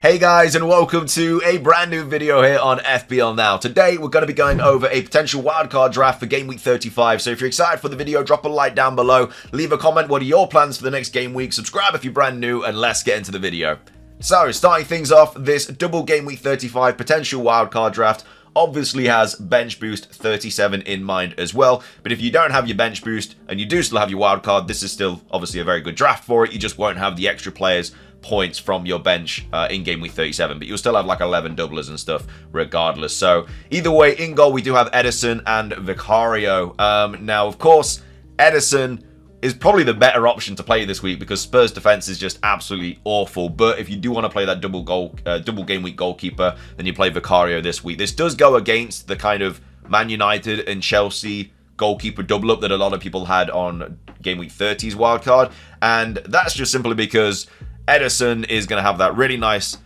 Hey guys, and welcome to a brand new video here on FPL Now. Today we're going to be going over a potential wildcard draft for game week 35. So if you're excited for the video, drop a like down below, leave a comment, what are your plans for the next game week, subscribe if you're brand new, and let's get into the video. So starting things off, this double game week 35 potential wildcard draft obviously has bench boost 37 in mind as well, but if you don't have your bench boost and you do still have your wildcard, this is still obviously a very good draft for it. You just won't have the extra players points from your bench in game week 37, but you'll still have like 11 doublers and stuff regardless. So either way, in goal we do have Ederson and Vicario. Now of course Ederson is probably the better option to play this week because Spurs defense is just absolutely awful. But if you do want to play that double game week goalkeeper, then you play Vicario this week. This does go against the kind of Man United and Chelsea goalkeeper double up that a lot of people had on game week 30's wildcard, and that's just simply because Ederson is going to have that really nice,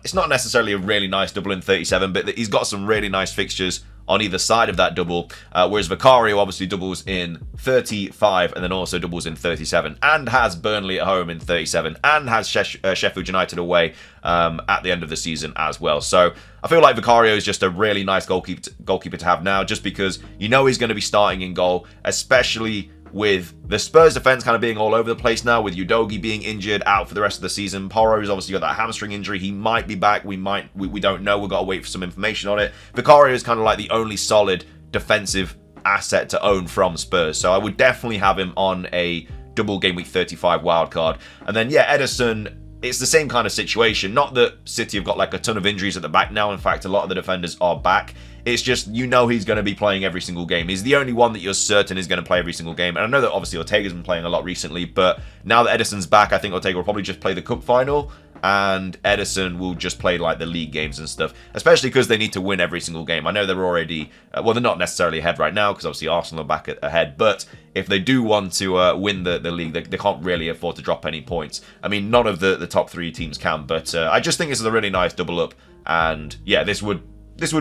it's not necessarily a really nice double in 37, but he's got some really nice fixtures on either side of that double, whereas Vicario obviously doubles in 35 and then also doubles in 37 and has Burnley at home in 37 and has Sheffield United away at the end of the season as well. So I feel like Vicario is just a really nice goalkeeper to have now, just because you know he's going to be starting in goal, especially with the Spurs defense kind of being all over the place now, with Udogie being injured out for the rest of the season. Porro's obviously got that hamstring injury. He might be back. We don't know. We've got to wait for some information on it. Vicario is kind of like the only solid defensive asset to own from Spurs. So I would definitely have him on a double game week 35 wildcard. And then, yeah, Ederson, it's the same kind of situation. Not that City have got like a ton of injuries at the back now. In fact, a lot of the defenders are back. It's just, you know, he's going to be playing every single game. He's the only one that you're certain is going to play every single game. And I know that obviously Ortega's been playing a lot recently, but now that Ederson's back, I think Ortega will probably just play the cup final and Ederson will just play like the league games and stuff, especially because they need to win every single game. I know they're already, well, they're not necessarily ahead right now because obviously Arsenal are back ahead, but if they do want to win the league, they can't really afford to drop any points. I mean, none of the top three teams can, but I just think this is a really nice double up, and yeah, this would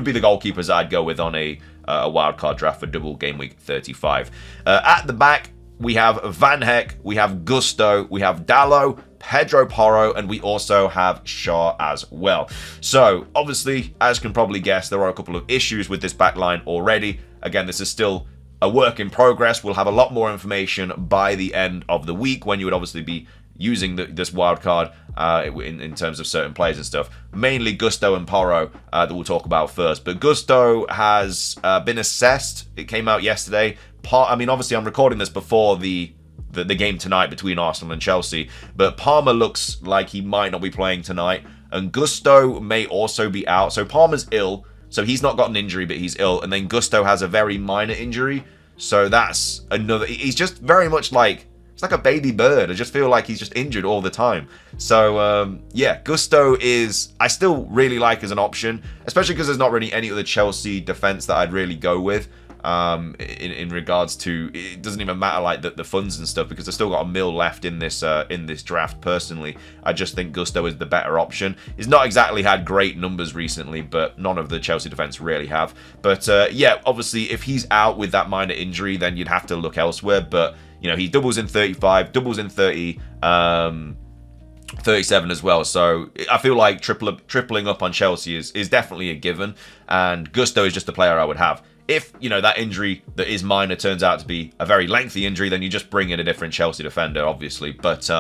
be the goalkeepers I'd go with on a wildcard draft for double game week 35. At the back, we have Van Heck, we have Gusto, we have Dallo, Pedro Porro, and we also have Shaw as well. So, obviously, as you can probably guess, there are a couple of issues with this back line already. Again, this is still a work in progress. We'll have a lot more information by the end of the week when you would obviously be using this wildcard in terms of certain players and stuff. Mainly Gusto and Porro that we'll talk about first. But Gusto has been assessed. It came out yesterday. I mean, obviously, I'm recording this before the game tonight between Arsenal and Chelsea. But Palmer looks like he might not be playing tonight. And Gusto may also be out. So Palmer's ill. So he's not got an injury, but he's ill. And then Gusto has a very minor injury. So that's another... He's just very much like... It's like a baby bird. I just feel like he's just injured all the time. So, yeah, Gusto is... I still really like as an option, especially because there's not really any other Chelsea defense that I'd really go with in regards to... It doesn't even matter, like, the funds and stuff, because they've still got a mil left in this draft, personally. I just think Gusto is the better option. He's not exactly had great numbers recently, but none of the Chelsea defense really have. But, yeah, obviously, if he's out with that minor injury, then you'd have to look elsewhere, but... You know, he doubles in 35, doubles in 30, 37 as well. So I feel like tripling up on Chelsea is definitely a given. And Gusto is just the player I would have. If, you know, that injury that is minor turns out to be a very lengthy injury, then you just bring in a different Chelsea defender, obviously. But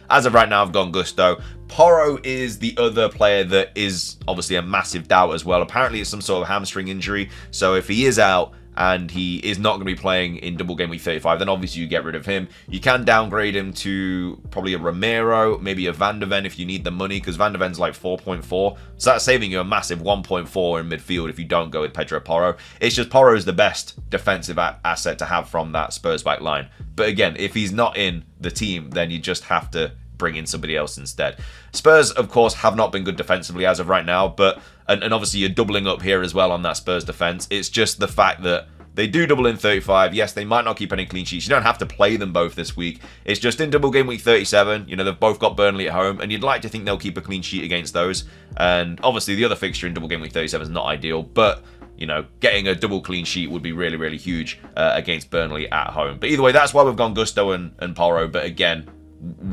as of right now, I've gone Gusto. Porro is the other player that is obviously a massive doubt as well. Apparently, it's some sort of hamstring injury. So if he is out and he is not going to be playing in double game week 35, then obviously you get rid of him. You can downgrade him to probably a Romero, maybe a Van de Ven if you need the money, because Van de Ven's like 4.4. So that's saving you a massive 1.4 in midfield if you don't go with Pedro Porro. It's just Porro is the best defensive asset to have from that Spurs back line. But again, if he's not in the team, then you just have to bring in somebody else instead. Spurs, of course, have not been good defensively as of right now, but and obviously you're doubling up here as well on that Spurs defense. It's just the fact that they do double in 35. Yes, they might not keep any clean sheets. You don't have to play them both this week. It's just in double game week 37. You know, they've both got Burnley at home, and you'd like to think they'll keep a clean sheet against those. And obviously the other fixture in double game week 37 is not ideal, but you know, getting a double clean sheet would be really, really huge against Burnley at home. But either way, that's why we've gone Gusto and Porro. But again,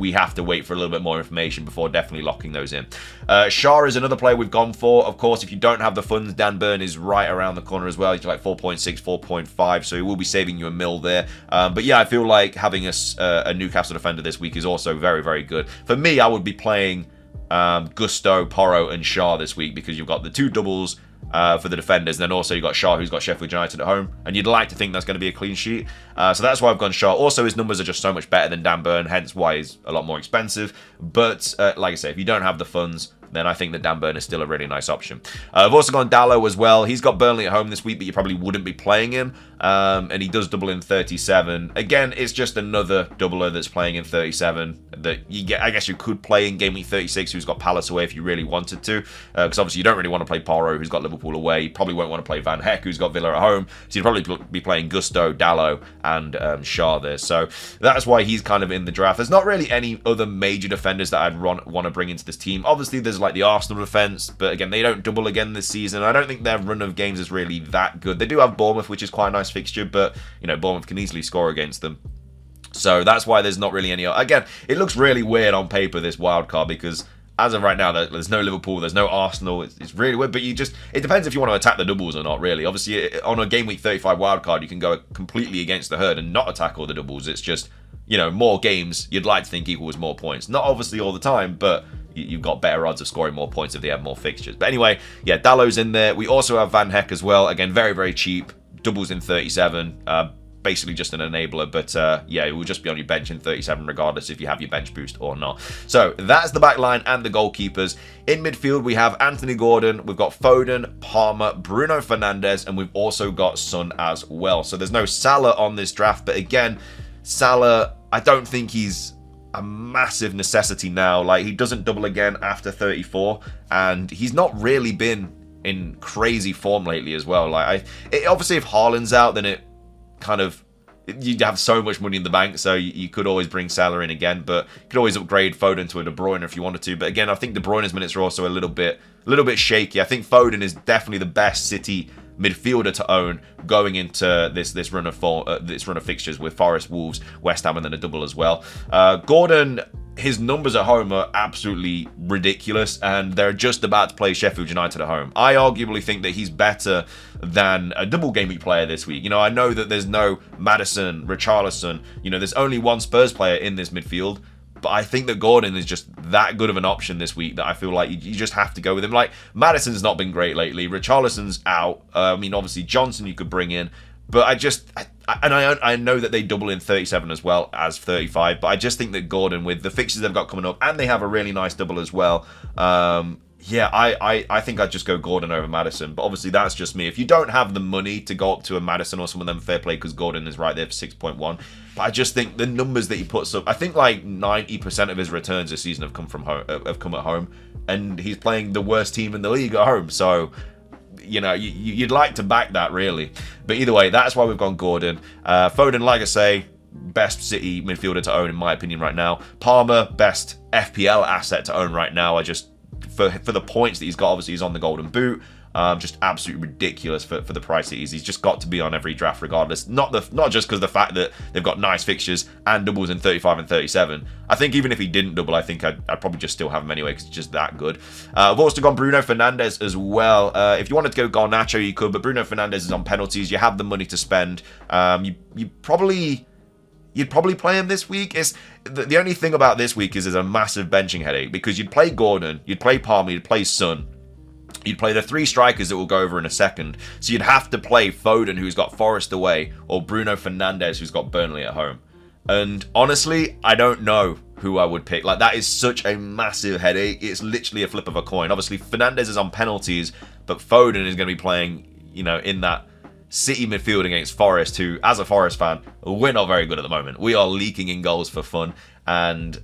we have to wait for a little bit more information before definitely locking those in. Shaw is another player we've gone for. Of course, if you don't have the funds, Dan Burn is right around the corner as well. He's like 4.6, 4.5, so he will be saving you a mil there. But yeah, I feel like having a Newcastle defender this week is also very, very good. For me, I would be playing Gusto, Porro, and Shaw this week because you've got the 2 doubles for the defenders, and then also you've got Shaw, who's got Sheffield United at home, and you'd like to think that's going to be a clean sheet. So that's why I've gone Shaw. Also, his numbers are just so much better than Dan Burn, hence why he's a lot more expensive. But like I say, if you don't have the funds, then I think that Dan Burn is still a really nice option. I've also gone Dallo as well. He's got Burnley at home this week, but you probably wouldn't be playing him. And he does double in 37. Again, it's just another doubler that's playing in 37 that you get. I guess you could play in game week 36, who's got Palace away if you really wanted to. Because obviously you don't really want to play Porro, who's got Liverpool away. You probably won't want to play Van Heck, who's got Villa at home. So you'd probably be playing Gusto, Dallo, and Shaw there. So that's why he's kind of in the draft. There's not really any other major defenders that I'd want to bring into this team. Obviously, there's like the Arsenal defense, but again, they don't double again this season. I don't think their run of games is really that good. They do have Bournemouth, which is quite a nice fixture, but you know, Bournemouth can easily score against them. So that's why there's not really any. Again, it looks really weird on paper, this wildcard, because as of right now, there's no Liverpool, there's no Arsenal. It's really weird, but it depends if you want to attack the doubles or not, really. Obviously, on a game week 35 wildcard, you can go completely against the herd and not attack all the doubles. It's just, you know, more games you'd like to think equals more points. Not obviously all the time, but you've got better odds of scoring more points if they have more fixtures. But anyway, yeah, Dallo's in there. We also have Van Heck as well. Again, very, very cheap. Doubles in 37. Basically just an enabler, but yeah, it will just be on your bench in 37 regardless if you have your bench boost or not. So that's the back line and the goalkeepers. In midfield, we have Anthony Gordon, we've got Foden, Palmer, Bruno Fernandes, and we've also got Son as well. So there's no Salah on this draft, but again, Salah, I don't think he's a massive necessity now. Like, he doesn't double again after 34, and he's not really been in crazy form lately as well. Like, obviously if Haaland's out, then it kind of, you'd have so much money in the bank, so you could always bring Salah in again, but you could always upgrade Foden to a De Bruyne if you wanted to. But again, I think De Bruyne's minutes are also a little bit shaky. I think Foden is definitely the best City midfielder to own going into this run of fixtures with Forest, Wolves, West Ham, and then a double as well. Gordon, his numbers at home are absolutely ridiculous, and they're just about to play Sheffield United at home. I arguably think that he's better than a double game week player this week. You know, I know that there's no Maddison, Richarlison, you know, there's only one Spurs player in this midfield, but I think that Gordon is just that good of an option this week that I feel like you just have to go with him. Like, Maddison's not been great lately. Richarlison's out. I mean, obviously, Johnson you could bring in. But I know that they double in 37 as well as 35. But I just think that Gordon, with the fixtures they've got coming up, and they have a really nice double as well, yeah, I think I'd just go Gordon over Maddison. But obviously, that's just me. If you don't have the money to go up to a Maddison or some of them, fair play, because Gordon is right there for 6.1. But I just think the numbers that he puts up, I think like 90% of his returns this season have come from home, have come at home, and he's playing the worst team in the league at home. So, you know, you'd like to back that, really. But either way, that's why we've gone Gordon. Foden, like I say, best City midfielder to own in my opinion right now. Palmer, best FPL asset to own right now. For the points that he's got, obviously he's on the golden boot. Just absolutely ridiculous for the price that he's just got to be on every draft regardless. Not just because of the fact that they've got nice fixtures and doubles in 35 and 37. I think even if he didn't double, I think I'd probably just still have him anyway because it's just that good. I've also gone Bruno Fernandes as well. If you wanted to go Garnacho, you could, but Bruno Fernandes is on penalties. You have the money to spend. You'd probably play him this week. It's the only thing about this week is there's a massive benching headache because you'd play Gordon, you'd play Palmer, you'd play Son. You'd play the 3 strikers that we'll go over in a second. So you'd have to play Foden, who's got Forest away, or Bruno Fernandes, who's got Burnley at home. And honestly, I don't know who I would pick. Like, that is such a massive headache. It's literally a flip of a coin. Obviously, Fernandes is on penalties, but Foden is going to be playing, you know, in that City midfield against Forest, who, as a Forest fan, we're not very good at the moment. We are leaking in goals for fun, and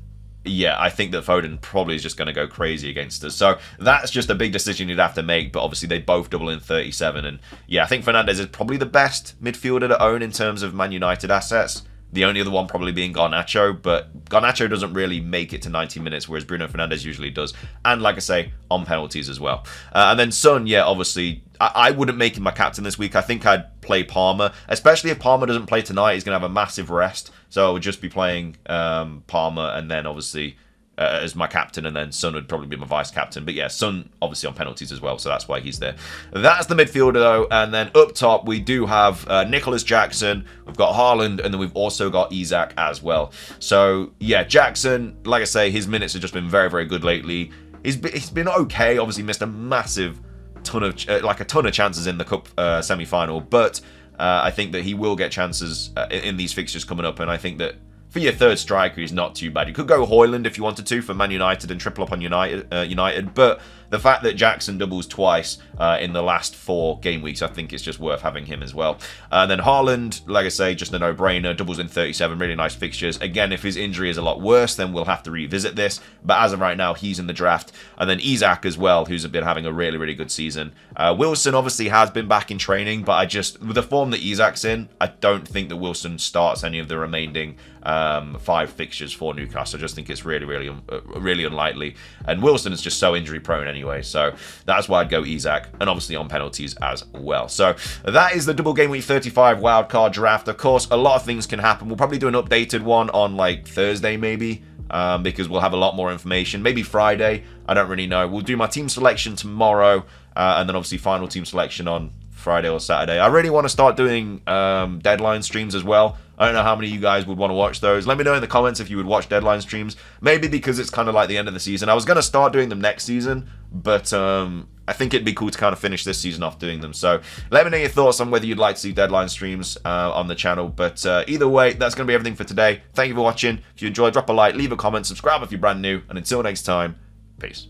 yeah, I think that Foden probably is just going to go crazy against us. So that's just a big decision you'd have to make, but obviously they both double in 37. And yeah, I think Fernandes is probably the best midfielder to own in terms of Man United assets. The only other one probably being Garnacho, but Garnacho doesn't really make it to 90 minutes, whereas Bruno Fernandes usually does. And like I say, on penalties as well. And then Son, yeah, obviously, I wouldn't make him my captain this week. I think I'd play Palmer, especially if Palmer doesn't play tonight. He's going to have a massive rest. So I would just be playing Palmer and then obviously as my captain, and then Son would probably be my vice captain. But yeah, Son obviously on penalties as well, so that's why he's there. That's the midfielder though, and then up top we do have Nicholas Jackson, we've got Haaland, and then we've also got Isak as well. So yeah, Jackson, like I say, his minutes have just been very, very good lately. He's been okay. Obviously missed a massive ton of a ton of chances in the cup semi-final, but I think that he will get chances in these fixtures coming up, and I think that for your third striker, he's not too bad. You could go Højlund if you wanted to for Man United and triple up on United, but the fact that Jackson doubles twice in the last 4 game weeks, I think it's just worth having him as well. And then Haaland, like I say, just a no-brainer. Doubles in 37, really nice fixtures. Again, if his injury is a lot worse, then we'll have to revisit this. But as of right now, he's in the draft. And then Isak as well, who's been having a really, really good season. Wilson obviously has been back in training, but with the form that Isak's in, I don't think that Wilson starts any of the remaining 5 fixtures for Newcastle. I just think it's really, really unlikely. And Wilson is just so injury prone anyway, so that's why I'd go Isak, and obviously on penalties as well. So that is the double game week 35 wildcard draft. Of course, a lot of things can happen. We'll probably do an updated one on like Thursday maybe, because we'll have a lot more information. Maybe Friday, I don't really know. We'll do my team selection tomorrow, and then obviously final team selection on Friday or Saturday. I really want to start doing deadline streams as well. I don't know how many of you guys would want to watch those. Let me know in the comments if you would watch deadline streams. Maybe because it's kind of like the end of the season. I was going to start doing them next season, but I think it'd be cool to kind of finish this season off doing them. So let me know your thoughts on whether you'd like to see deadline streams on the channel. But either way, that's going to be everything for today. Thank you for watching. If you enjoyed, drop a like, leave a comment, subscribe if you're brand new. And until next time, peace.